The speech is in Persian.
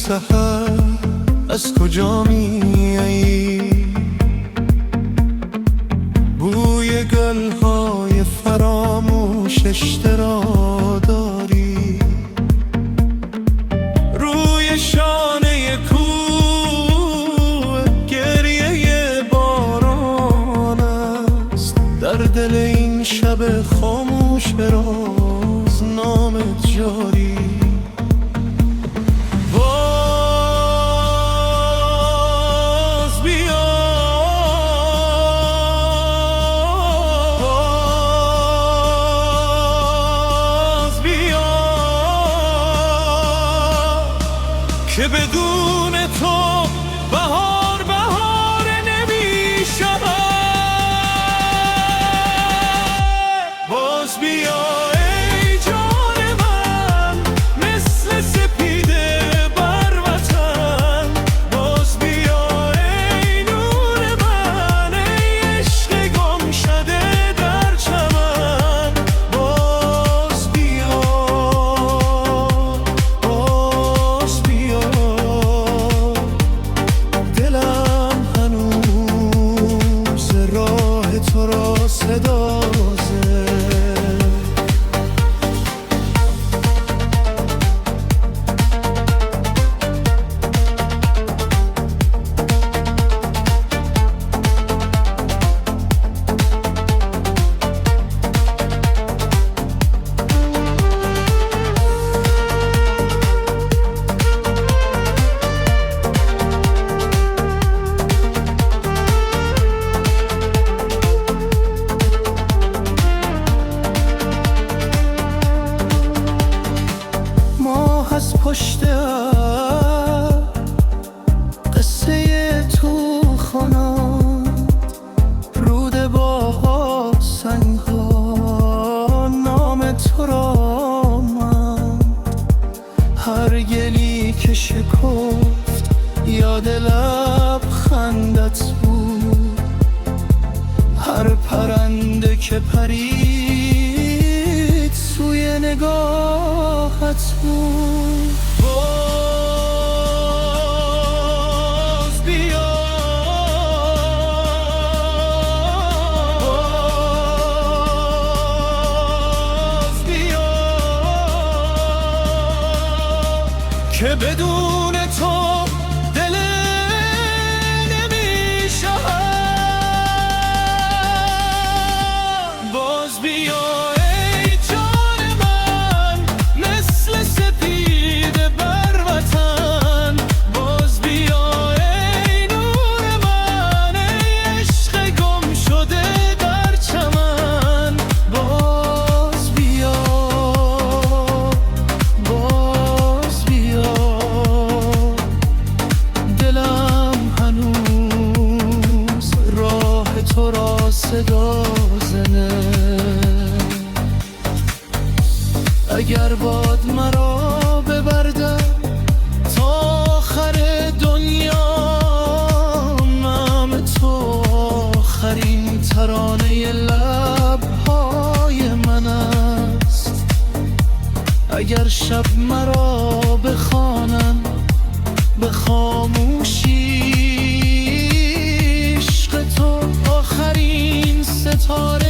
سحر از کجا میایی؟ بوی گلهای فراموشش را داری، روی شانه کوه گریه باران است. در دل این شب خاموش راز نامت جاری. که بدون تو بهار بهار نمی شود. باز بیا ای جان من، مثل سپیده بر وطن. باز بیا ای نور من، ای عشق گم شده در چمن. باز بیا، باز بیا، دلم هنوز راه تو را صدازه. از پشت قصه تو خواند، رود با سنگ ها نام تو را ماند. هر گلی که شکفت یاد لبخندت بود، هر پرنده که پرید سوی نگاهت بود. باز بیا، باز بیا، که بدون تو دل نمی شود. باز بیا تو را صدا زنه. اگر باد مرا ببردم تا آخر دنیا، نام تو آخرین ترانه لبهای من است. اگر شب مرا بخوانم به خاموشی، عشق تو آخرین ستاره